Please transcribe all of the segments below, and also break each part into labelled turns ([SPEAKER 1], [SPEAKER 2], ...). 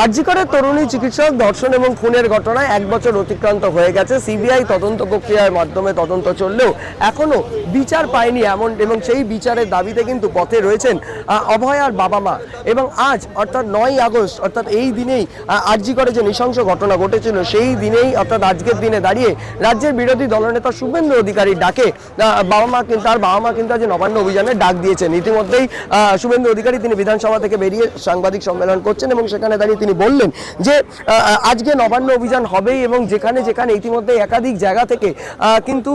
[SPEAKER 1] আরজি করে তরুণী চিকিৎসক ধর্ষণ এবং খুনের ঘটনায় 1 বছর অতিক্রান্ত হয়ে গেছে। সিবিআই তদন্ত প্রক্রিয়ার মাধ্যমে তদন্ত চললেও এখনো বিচার পায়নি এমন, এবং সেই বিচারের দাবিতে কিন্তু পথে রয়েছেন অভয়ার বাবা মা। এবং আজ অর্থাৎ 9ই আগস্ট, অর্থাৎ এই দিনেই আরজি করে যে নৃশংস ঘটনা ঘটেছিল সেই দিনেই, অর্থাৎ আজকের দিনে দাঁড়িয়ে রাজ্যের বিরোধী দলনেতা শুভেন্দু অধিকারীর ডাকে তার বাবা মা কিন্তু আজ নবান্ন অভিযানের ডাক দিয়েছেন। ইতিমধ্যেই শুভেন্দু অধিকারী তিনি বিধানসভা থেকে বেরিয়ে সাংবাদিক সম্মেলন করছেন এবং সেখানে দাঁড়িয়ে তিনি বললেন যে আজকে নবান্ন অভিযান হবেই, এবং যেখানে যেখানে ইতিমধ্যে একাধিক জায়গা থেকে কিন্তু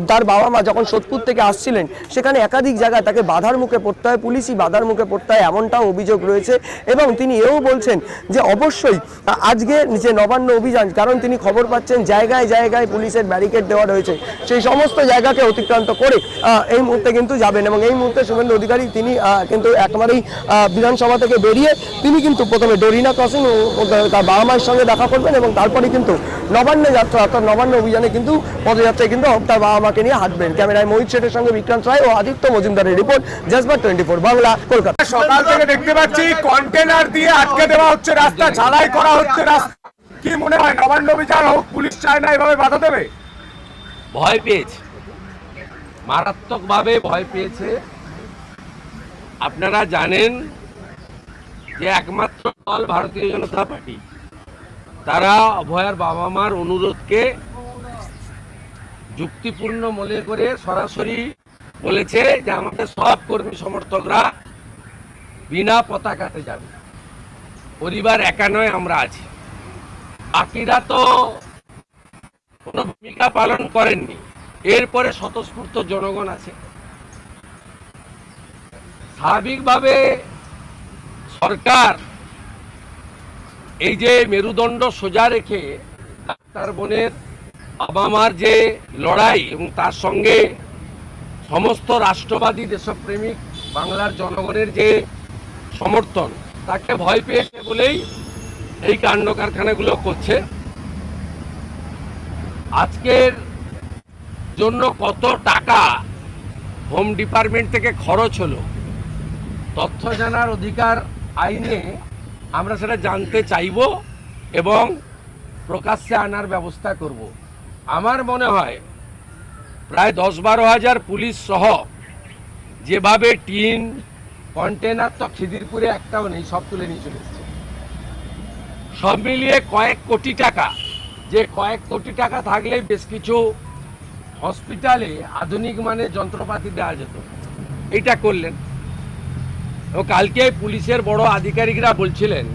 [SPEAKER 1] তার বাবা মা যখন সোদপুর থেকে আসছিলেন সেখানে একাধিক জায়গায় তাকে বাধার মুখে পড়তে হয়, পুলিশই বাধার মুখে পড়তে হয়, এমনটাও অভিযোগ রয়েছে। এবং তিনি এও বলছেন যে অবশ্যই আজকে যে নবান্ন অভিযান, কারণ তিনি খবর পাচ্ছেন জায়গায় জায়গায় পুলিশের ব্যারিকেড দেওয়া রয়েছে, সেই সমস্ত জায়গাকে অতিক্রান্ত করে এই মুহূর্তে কিন্তু যাবেন। এবং এই মুহূর্তে শুভেন্দু অধিকারী তিনি কিন্তু একেবারেই বিধানসভা থেকে বেরিয়ে তিনি কিন্তু প্রথমে ডরিনা ক্রসিং তার বাবা মায়ের সঙ্গে দেখা করবেন এবং তারপরে কিন্তু নবান্ন যাত্রা, অর্থাৎ নবান্ন অভিযানে কিন্তু পদযাত্রায় কিন্তু তার বাবা মাকে নিয়ে হাঁটবেন। ক্যামেরায় মোহিত শেঠের সঙ্গে বিক্রান্ত রায় ও আদিত্য মজুমদারের রিপোর্ট, জজবাত 24 বাংলা, কলকাতা।
[SPEAKER 2] সকাল থেকে দেখতে পাচ্ছি কন্টেনার দিয়ে আটকে দেওয়া হচ্ছে রাস্তা, ঝালাই করা হচ্ছে রাস্তা। কি মনে হয় নবান্ন অভিযান হোক, পুলিশ চায় না এভাবে বাধা দেবে?
[SPEAKER 3] ভয় পেয়েছে, মারাত্মকভাবে ভয় পেয়েছে। আপনারা জানেন যে একমাত্র দল ভারতীয় জনতা পার্টি, তারা অভয়ার বাবা মার অনুরোধকে যুক্তিপূর্ণ মনে করে সরাসরি বলেছে যে আমাদের সব কর্মী সমর্থকরা বিনা পতাকাতে যাবে। পরিবার একা নয়, আমরা আছি। বাকিরা তো কোনো ভূমিকা পালন করেননি। এরপরে স্বতঃস্ফূর্ত জনগণ আছে। স্বাভাবিকভাবে সরকার এই যে মেরুদণ্ড সোজা রেখে ডাক্তার বোনের বাবা মার যে লড়াই এবং তার সঙ্গে সমস্ত রাষ্ট্রবাদী দেশপ্রেমিক বাংলার জনগণের যে সমর্থন, তাকে ভয় পেয়েছে বলেই এই কাণ্ড কারখানাগুলো করছে। আজকের জন্য কত টাকা হোম ডিপার্টমেন্ট থেকে খরচ হলো, তথ্য জানার অধিকার আইনে আমরা সেটা জানতে চাইব এবং প্রকাশ্যে আনার ব্যবস্থা করব। আমার মনে হয় প্রায় 10-12 হাজার পুলিশ সহ যেভাবে টিন কন্টেনার, তো খিদিরপুরে একটাও নেই, সব তুলে নিয়ে চলে এসছে। সব মিলিয়ে কয়েক কোটি টাকা, যে কয়েক কোটি টাকা থাকলে বেশ কিছু হসপিটালে আধুনিক মানের যন্ত্রপাতি দেওয়া যেত, এটা করলেন। ও কালকে পুলিশের বড় আধিকারিকরা বলছিলেন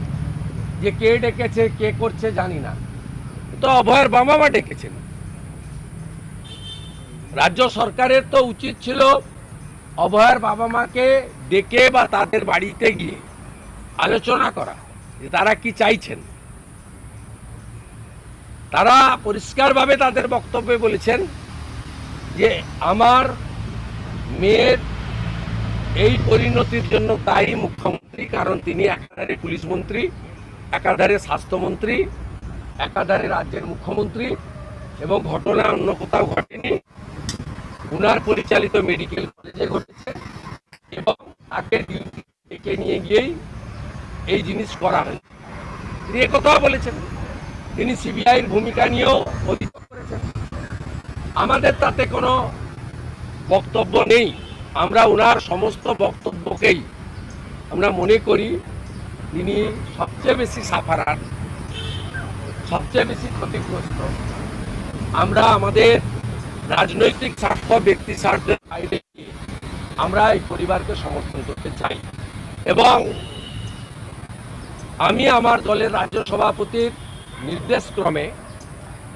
[SPEAKER 3] যে কে ডেকেছে, কে করছে জানি না, তো অভয়ের বাবা মা ডেকেছেন। রাজ্য সরকারের তো উচিত ছিল অভয়ের বাবা মাকে ডেকে বা তাদের বাড়িতে গিয়ে আলোচনা করা যে তারা কি চাইছেন। তারা পরিষ্কারভাবে তাদের বক্তব্যে বলেছেন যে আমার মেয়ের এই পরিণতির জন্য দায়ী মুখ্যমন্ত্রী, কারণ তিনি একাধারে পুলিশ মন্ত্রী, একাধারে স্বাস্থ্যমন্ত্রী, একাধারে রাজ্যের মুখ্যমন্ত্রী, এবং ঘটনা অন্য কোথাও ঘটেনি, উনার পরিচালিত মেডিকেল কলেজে ঘটেছে এবং তাকে ডেকে নিয়ে গিয়েই এই জিনিস করা হয়েছে। তিনি একথাও বলেছেন। তিনি সিবিআইয়ের ভূমিকা নিয়েও অভিযোগ করেছেন। আমাদের তাতে কোনো বক্তব্য নেই। আমরা ওনার সমস্ত বক্তব্যকেই আমরা মনে করি তিনি সবচেয়ে বেশি সাফারার, সবচেয়ে বেশি ক্ষতিগ্রস্ত। আমরা আমাদের রাজনৈতিক স্বার্থ, ব্যক্তি স্বার্থের বাইরে গিয়ে আমরা এই পরিবারকে সমর্থন করতে চাই। এবং আমি আমার দলের রাজ্য সভাপতির নির্দেশক্রমে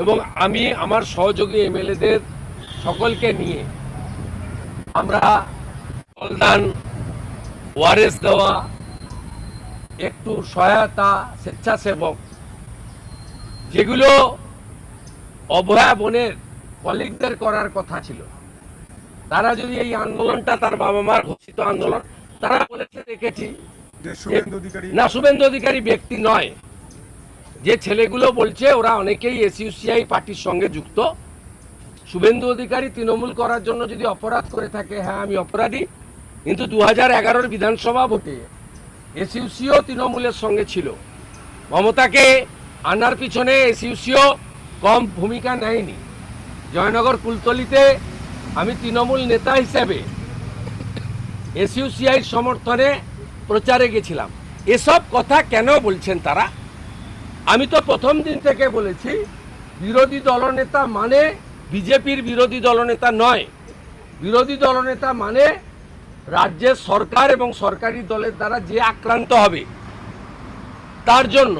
[SPEAKER 3] এবং আমি আমার সহযোগী এমএলএদের সকলকে নিয়ে আমরা জলদান, ওআরএস দেওয়া, একটু সহায়তা, স্বেচ্ছাসেবক, যেগুলো অভয়া বোনের কলিগদের করার কথা ছিল, তারা যদি এই আন্দোলনটা, তার বাবা মার ঘোষিত আন্দোলন, তারা বলেছে দেখেছি না, শুভেন্দু অধিকারী ব্যক্তি নয়, যে ছেলেগুলো বলছে ওরা অনেকেই এসইউসিআই পার্টির সঙ্গে যুক্ত। শুভেন্দু অধিকারী তৃণমূল করার জন্য যদি অপরাধ করে থাকে, হ্যাঁ আমি অপরাধী, কিন্তু 2011 বিধানসভা ভোটে এসইউসিও তৃণমূলের সঙ্গে ছিল মমতাকে আনার পিছনে এসইউসিও কম ভূমিকা নেয়নি। জয়নগর কুলতলিতে আমি তৃণমূল নেতা হিসেবে এসইউসিআইর সমর্থনে প্রচারে গেছিলাম। এসব কথা কেন বলছেন তারা? আমি তো প্রথম দিন থেকে বলেছি, বিরোধী দলনেতা মানে বিজেপির বিরোধী দলনেতা নয়। বিরোধী দলনেতা মানে রাজ্যের সরকার এবং সরকারি দলের দ্বারা যে আক্রান্ত হবে তার জন্য।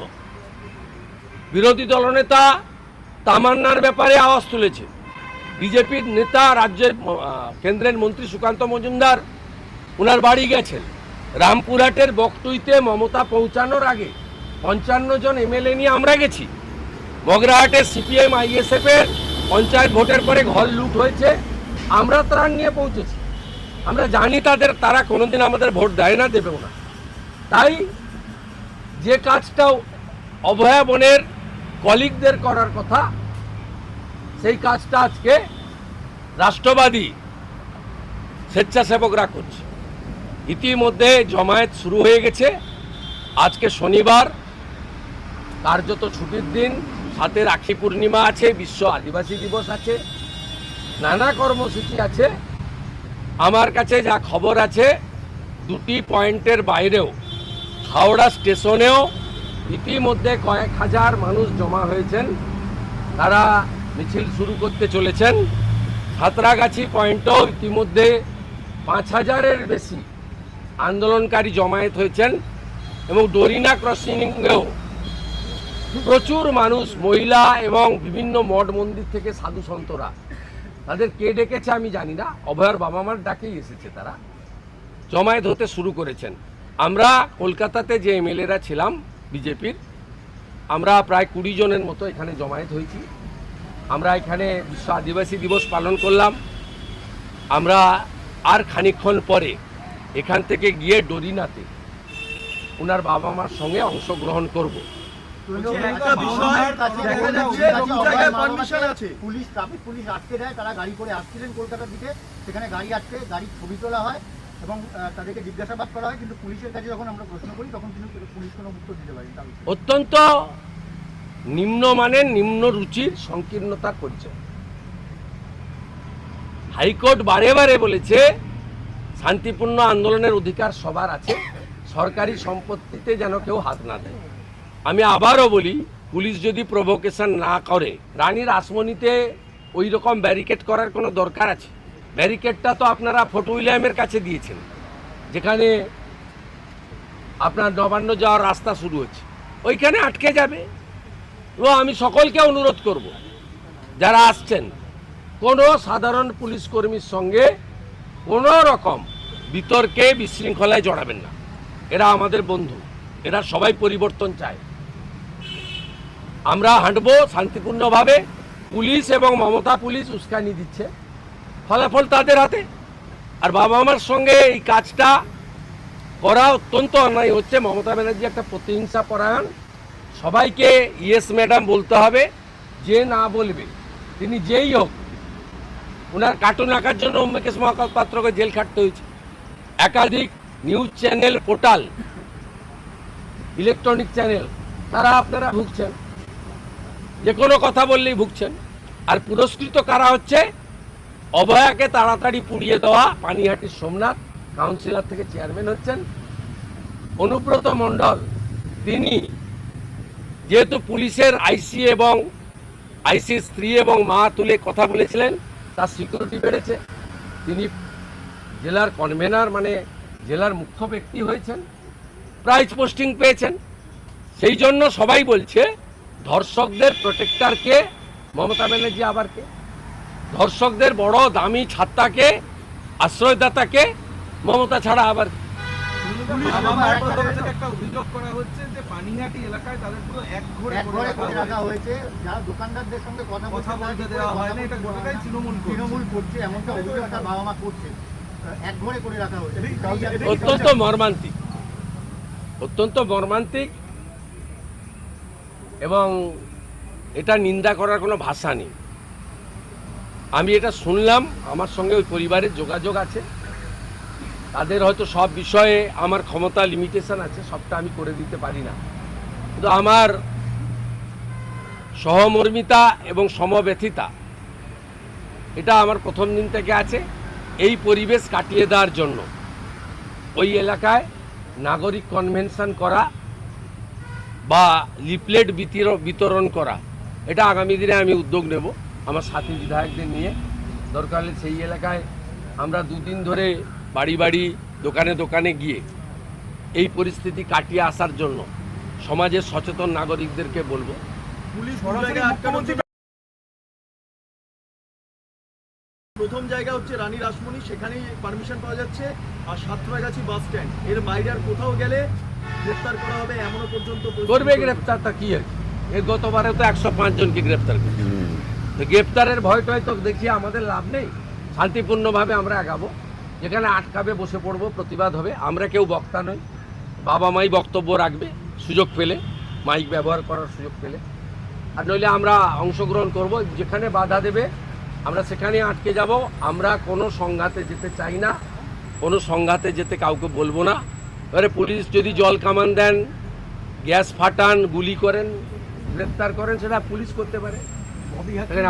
[SPEAKER 3] বিরোধী দলনেতা তামান্নার ব্যাপারে আওয়াজ তুলেছে। বিজেপির নেতা রাজ্যের কেন্দ্রের মন্ত্রী সুকান্ত মজুমদার ওনার বাড়ি গেছেন। রামপুরহাটের বকটুইতে মমতা পৌঁছানোর আগে 55 জন এমএলএ নিয়ে আমরা গেছি। মগরাহাটের সিপিএম আইএসএফ এর পঞ্চায়েত ভোটের পরে ঘর লুট হয়েছে, আমরা ত্রাণ নিয়ে পৌঁছেছি। আমরা জানি তারা কোনোদিন আমাদের ভোট দেয় না, দেবেও না। তাই যে কাজটাও অভয়া বনের কলিগদের করার কথা, সেই কাজটা আজকে রাষ্ট্রবাদী স্বেচ্ছাসেবকরা করছে। ইতিমধ্যে জমায়েত শুরু হয়ে গেছে। আজকে শনিবার, কার্যত ছুটির দিন, সাথে রাখি পূর্ণিমা আছে, বিশ্ব আদিবাসী দিবস আছে, নানা কর্মসূচি আছে। আমার কাছে যা খবর আছে, দুটি পয়েন্টের বাইরেও হাওড়া স্টেশনেও ইতিমধ্যে কয়েক হাজার মানুষ জমা হয়েছেন, তারা মিছিল শুরু করতে চলেছেন। সাঁতরাগাছি পয়েন্টেও ইতিমধ্যে 5000-এর বেশি আন্দোলনকারী জমায়েত হয়েছেন এবং ডোরিনা ক্রসিংয়েও প্রচুর মানুষ, মহিলা এবং বিভিন্ন মঠ মন্দির থেকে সাধু সন্তরা, তাদের কে ডেকেছে আমি জানি না, অভয়ার বাবা মার ডাকেই এসেছে, তারা জমায়েত হতে শুরু করেছেন। আমরা কলকাতাতে যে এমএলএরা ছিলাম বিজেপির, আমরা প্রায় 20 জনের মতো এখানে জমায়েত হয়েছি। আমরা এখানে বিশ্ব আদিবাসী দিবস পালন করলাম। আমরা আর খানিকক্ষণ পরে এখান থেকে গিয়ে ডোরিনাতে ওনার বাবা মার সঙ্গে অংশগ্রহণ করব।
[SPEAKER 4] পুলিশ আটকে দেয়, তারা গাড়ি করে আসছিলেন কলকাতার দিকে, সেখানে গাড়ি আটকে, গাড়ির ছবি তোলা হয় এবং তাদেরকে জিজ্ঞাসাবাদ করা হয়, কিন্তু পুলিশের কাছে যখন আমরা প্রশ্ন করি তখন কিন্তু পুলিশ কোনো উত্তর দিতে পারি।
[SPEAKER 3] অত্যন্ত নিম্নমানের, নিম্ন রুচির সংকীর্ণতা করছে। হাইকোর্ট বারে বারে বলেছে শান্তিপূর্ণ আন্দোলনের অধিকার সবার আছে, সরকারি সম্পত্তিতে যেন কেউ হাত না দেয়। আমি আবারও বলি, পুলিশ যদি প্রভোকেশন না করে, রানীর আসমনিতে ওই রকম ব্যারিকেড করার কোনো দরকার আছে? ব্যারিকেডটা তো আপনারা ফোর্ট উইলিয়ামের কাছে দিয়েছেন, যেখানে আপনার নবান্ন যাওয়ার রাস্তা শুরু হচ্ছে, ওইখানে আটকে যাবে। তো আমি সকলকে অনুরোধ করব, যারা আসছেন, কোনো সাধারণ পুলিশ কর্মীর সঙ্গে কোনো রকম বিতর্কে, বিশৃঙ্খলায় জড়াবেন না। এরা আমাদের বন্ধু, এরা সবাই পরিবর্তন চায়। আমরা হাঁটবো শান্তিপূর্ণভাবে। পুলিশ এবং মমতা পুলিশ উস্কানি দিচ্ছে, ফলাফল তাদের হাতে। আর বাবা মার সঙ্গে এই কাজটা করা অত্যন্ত অন্যায় হচ্ছে। মমতা ব্যানার্জি একটা প্রতিহিংসা পরায়ণ, সবাইকে ইয়েস ম্যাডাম বলতে হবে। যে না বলবে, তিনি যেই হোক, ওনার কার্টুন আঁকার জন্য ওমকেশ মহাপাত্রকে জেল খাটতে হয়েছে। একাধিক news channel, portal, electronic channel, তারা আপনারা ভুগছেন, যে কোনো কথা বললেই ভুগছেন। আর পুরস্কৃত কারা হচ্ছে? অভয়াকে তাড়াতাড়ি পুড়িয়ে দেওয়া পানিহাটির সোমনাথ কাউন্সিলর থেকে চেয়ারম্যান হচ্ছেন। অনুব্রত মণ্ডল, তিনি যেহেতু পুলিশের আইসি এবং আইসির স্ত্রী এবং মা তুলে কথা বলেছিলেন, তার সিকিউরিটি বেড়েছে, তিনি জেলার কনভেনার, মানে জেলার মুখ্য ব্যক্তি হয়েছেন, প্রাইজ পোস্টিং পেয়েছেন। সেই জন্য সবাই বলছে ধর্ষকদের প্রোটেক্টরকে মমতা ব্যানার্জি, আবার কে? ধর্ষকদের বড় দামি ছাত্তাকে, আশ্রয়দাতাকে মমতা ছাড়া আবার কে?
[SPEAKER 5] একটা অভিযোগ করা হচ্ছে যে পানিহাটি এলাকায় তাদের পুরো এক ঘরে
[SPEAKER 4] করে রাখা হয়েছে, যারা দোকানদারদের সঙ্গে কথা
[SPEAKER 5] বলতে দেওয়া হয় না, এটা গোটাটাই
[SPEAKER 4] তৃণমূল করছে, এমনটা অভিযোগ তার বাবা মা করছে। এক ঘরে করে রাখা হয়েছে,
[SPEAKER 3] অত্যন্ত মর্মান্তিক, অত্যন্ত মর্মান্তিক, এবং এটা নিন্দা করার কোনো ভাষা নেই। আমি এটা শুনলাম, আমার সঙ্গে ওই পরিবারের যোগাযোগ আছে, তাদের হয়তো সব বিষয়ে আমার ক্ষমতা লিমিটেশন আছে, সবটা আমি করে দিতে পারি না। কিন্তু আমার সহমর্মিতা এবং সমব্যথিতা এটা আমার প্রথম দিন থেকে আছে। এই পরিবেশ কাটিয়ে দেওয়ার জন্য ওই এলাকায় নাগরিক কনভেনশন করা বা লিফলেট বিতরণ করা, এটা আগামী দিনে আমি উদ্যোগ নেব আমার সাথী বিধায়কদের নিয়ে। দরকার হলে সেই এলাকায় আমরা দুদিন ধরে বাড়ি বাড়ি দোকানে দোকানে গিয়ে এই পরিস্থিতি কাটিয়ে আসার জন্য সমাজের সচেতন নাগরিকদেরকে বলবো।
[SPEAKER 6] পুলিশ প্রথম জায়গা হচ্ছে রানী রাসমণি, সেখানেই পারমিশন পাওয়া যাচ্ছে। আর সাতরাগাছি বাস স্ট্যান্ড, এর বাইরে আর কোথাও গেলে গ্রেফতার করা হবে এমনও পর্যন্ত
[SPEAKER 3] করবে গ্রেপ্তারটা কি আর কি? এর গতবারে তো 105 জনকে গ্রেপ্তার করেছে। তো গ্রেপ্তারের ভয়টাই তো দেখি আমাদের লাভ নেই। শান্তিপূর্ণভাবে আমরা আগাবো। যেখানে আটকাবে বসে পড়বো, প্রতিবাদ হবে। আমরা কেউ বক্তা নই, বাবা মাই বক্তব্য রাখবে সুযোগ পেলে, মাইক ব্যবহার করার সুযোগ পেলে। আর নইলে আমরা অংশগ্রহণ করব। যেখানে বাধা দেবে আমরা সেখানে আটকে যাব। আমরা কোনো সংঘাতে যেতে চাই না, কোনো সংঘাতে যেতে কাউকে বলবো না। এবারে পুলিশ যদি জল কামান দেন, গ্যাস ফাটান, গুলি করেন, গ্রেপ্তার করেন, সেটা পুলিশ করতে পারে।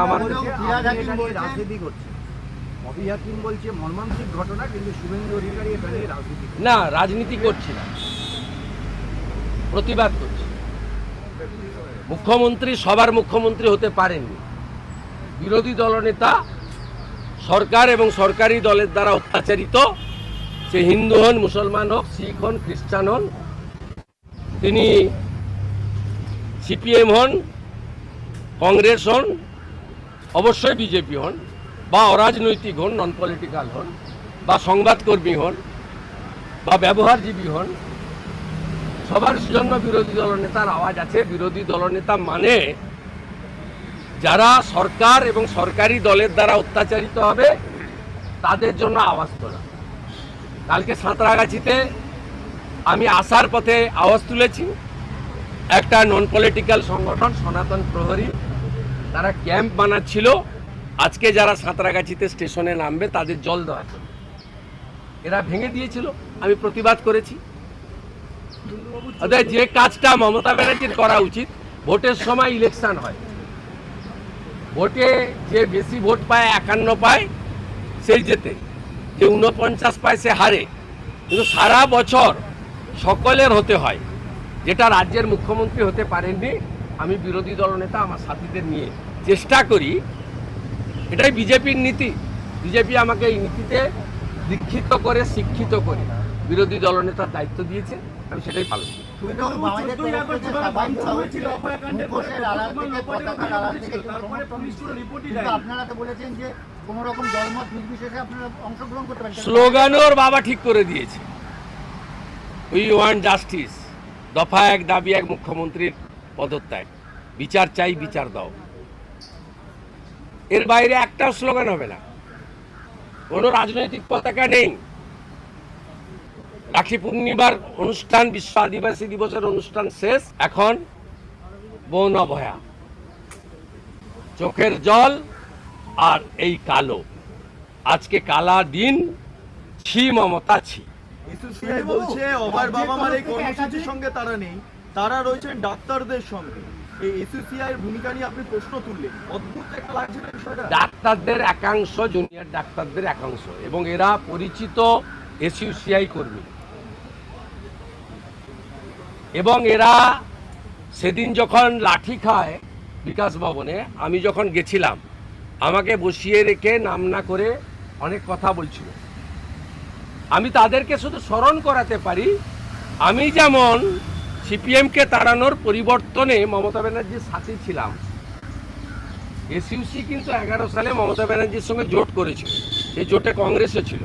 [SPEAKER 3] আমার
[SPEAKER 4] রাজনীতি করছে, ববি হাকিম বলছে মর্মান্তিক ঘটনা, কিন্তু শুভেন্দু অধিকারী এখানে রাজনীতি
[SPEAKER 3] না, রাজনীতি করছি না, প্রতিবাদ করছি। মুখ্যমন্ত্রী সবার মুখ্যমন্ত্রী হতে পারেননি। বিরোধী দলনেতা সরকার এবং সরকারি দলের দ্বারা অত্যাচারিত, সে হিন্দু হন, মুসলমান হোক, শিখ হন, খ্রিস্টান হন, তিনি সিপিএম হন, কংগ্রেস হন, অবশ্যই বিজেপি হন, বা অরাজনৈতিক হন, নন পলিটিক্যাল হন, বা সংবাদকর্মী হন, বা ব্যবহারজীবী হন, সবার জন্য বিরোধী দলনেতার আওয়াজ আছে। বিরোধী দলনেতা মানে যারা সরকার এবং সরকারি দলের দ্বারা অত্যাচারিত হবে তাদের জন্য আওয়াজ তোলা। কালকে সাঁতরাগাছিতে আমি আসার পথে আওয়াজ তুলেছি। একটা নন পলিটিক্যাল সংগঠন সনাতন প্রহরী, তারা ক্যাম্প বানাচ্ছিল। আজকে যারা সাঁতরাগাছিতে স্টেশনে নামবে তাদের জল দেওয়ার জন্য এরা ভেঙে দিয়েছিল। আমি প্রতিবাদ করেছি। অর্থাৎ যে কাজটা মমতা ব্যানার্জির করা উচিত, ভোটের সময় ইলেকশন হয়, ভোটে যে বেশি ভোট পায় 51 পায় সেই জেতে, যে 49 পায় সে হারে। কিন্তু সারা বছর সকলের হতে হয়, যেটা রাজ্যের মুখ্যমন্ত্রী হতে পারেননি। আমি বিরোধী দলনেতা আমার সাথীদের নিয়ে চেষ্টা করি, এটাই বিজেপির নীতি। বিজেপি আমাকে এই নীতিতে দীক্ষিত করে, শিক্ষিত করে বিরোধী দলনেতার দায়িত্ব দিয়েছে, আমি সেটাই পালন করি।
[SPEAKER 4] আপনারা তো বলেছেন যে কোন রকম দলমত নির্বিশেষে আপনারা অংশগ্রহণ করতে পারেন।
[SPEAKER 3] স্লোগানও ওর বাবা ঠিক করে দিয়েছে, উই ওয়ান্ট জাস্টিস। দফা 1 দাবি 1 মুখ্যমন্ত্রীর পদত্যাগ, বিচার চাই, বিচার দাও। এর বাইরে একটাও স্লোগান হবে না। কোনো রাজনৈতিক পতাকা নেই। রাখি পূর্ণিমার অনুষ্ঠান, বিশ্ব আদিবাসী দিবসের অনুষ্ঠান শেষ, এখন বন অভয়া, চোখের জল আর এই কালো। আজকে কালা দিন, ছি মমতা ছি।
[SPEAKER 6] এসোসিয়েশন বলছে অভয়ের বাবা মার এই কর্মসূচির সঙ্গে তারা নেই, তারা রয়েছেন ডাক্তারদের সঙ্গে। এই এসোসিআই এর ভূমিকা নিয়ে আপনি প্রশ্ন তুললেন, অদ্ভুত একটা লাগছে না বিষয়টা।
[SPEAKER 3] ডাক্তারদের একাংশ, জুনিয়র ডাক্তারদের একাংশ, এবং এরা পরিচিত এসইউসিআই কর্মী, এবং এরা সেদিন যখন লাঠি খায় বিকাশ ভবনে, আমি যখন গেছিলাম, আমাকে বসিয়ে রেখে নাম না করে অনেক কথা বলছিল। আমি তাদেরকে শুধু স্মরণ করাতে পারি, আমি যেমন সিপিএমকে তাড়ানোর পরিবর্তনে মমতা ব্যানার্জির সাথে ছিলাম। এসইউসি কিন্তু 11 সালে মমতা ব্যানার্জির সঙ্গে জোট করেছিল, এই জোটে কংগ্রেসও ছিল।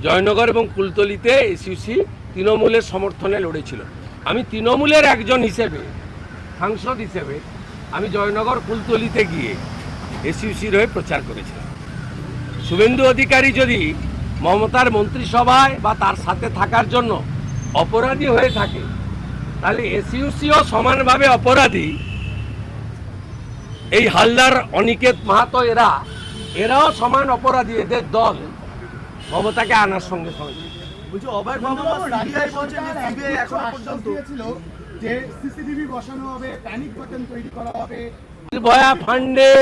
[SPEAKER 3] জয়নগর এবং কুলতলিতে এসইউসি তৃণমূলের সমর্থনে লড়েছিল। আমি তৃণমূলের একজন হিসেবে, সাংসদ হিসেবে, আমি জয়নগর কুলতলিতে গিয়ে এসইউসির হয়ে প্রচার করেছিলাম। শুভেন্দু অধিকারী যদি মমতার মন্ত্রিসভায় বা তার সাথে থাকার জন্য অপরাধী হয়ে থাকে, তাহলে এসইউসিও সমানভাবে অপরাধী। এই হালদার, অনিকেত মাহাতো, এরাও সমান অপরাধী। এদের দল মমতাকে আনার সঙ্গে সঙ্গে।
[SPEAKER 6] বলছে অভয়ের বাবা মা সিবিআই বলছেন যে সিবিআই এখনো পর্যন্ত
[SPEAKER 2] যে সিসিটিভি বসানো হবে, প্যানিক বাটন তৈরি করা হবে।
[SPEAKER 3] নির্ভয়া ফান্ডে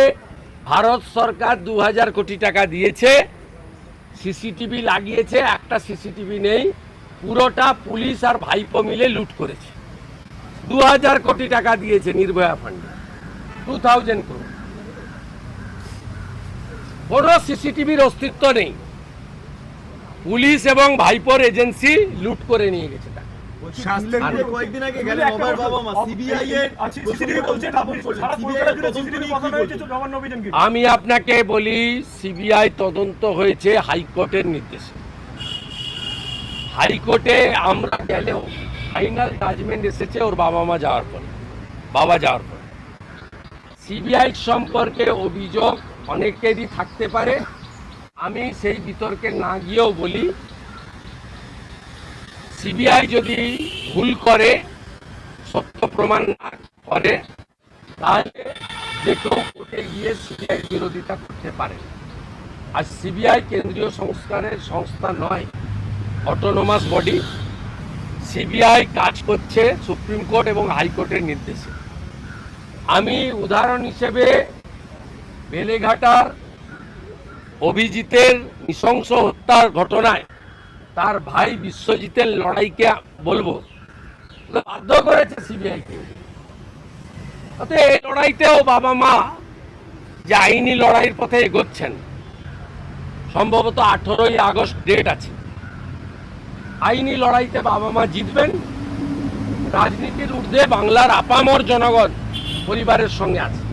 [SPEAKER 3] ভারত সরকার 2000 কোটি টাকা দিয়েছে, সিসিটিভি লাগিয়েছে, একটা সিসিটিভি নেই, পুরোটা পুলিশ আর ভাইপো মিলে লুট করেছে। 2000 কোটি টাকা দিয়েছে নির্ভয়া ফান্ডে, 2000 করোড়। কোনো সিসিটিভির অস্তিত্ব নেই, পুলিশ এবং ভাইপোর এজেন্সি লুট করে নিয়ে গেছে টাকা।
[SPEAKER 2] শাস্তির
[SPEAKER 6] কয়েকদিন আগে গেলেন অভয়ের বাবা মা, সিবিআই এর
[SPEAKER 2] সিসিটিভি বলছে না, সারা কলকাতা জুড়ে সিসিটিভি বসানো হয়েছে, তো নবান্ন অভিযান কি?
[SPEAKER 3] আমি আপনাকে বলি, সিবিআই তদন্ত হয়েছে হাইকোর্টের নির্দেশে। হাইকোর্টে আমরা গেলেও ফাইনাল জাজমেন্ট এসেছে ওর বাবা যাওয়ার পরে। সিবিআই সম্পর্কে অভিযোগ অনেকেরই থাকতে পারে, আমি সেই বিতর্কে না গিয়েও বলি, সিবিআই যদি ভুল করে, সত্য প্রমাণ না করে, তাহলে যে কেউ কোর্টে গিয়ে সিবিআই বিরোধিতা করতে পারে। আর সিবিআই কেন্দ্রীয় সংস্থা নয়, অটোনোমাস বডি। সিবিআই কাজ করছে সুপ্রিম কোর্ট এবং হাইকোর্টের নির্দেশে। আমি উদাহরণ হিসেবে বেলেঘাটার অভিজিতের নৃশংস হত্যার ঘটনায় তার ভাই বিশ্বজিতের লড়াইকে বলবো, বাধ্য করেছে সিবিআইকে। তাতে এই লড়াইতেও বাবা মা যে আইনি লড়াইয়ের পথে এগোচ্ছেন, সম্ভবত 18ই আগস্ট ডেট আছে, আইনি লড়াইতে বাবা মা জিতবেন। রাজনীতির ঊর্ধ্বে বাংলার আপামর জনগণ পরিবারের সঙ্গে আছে।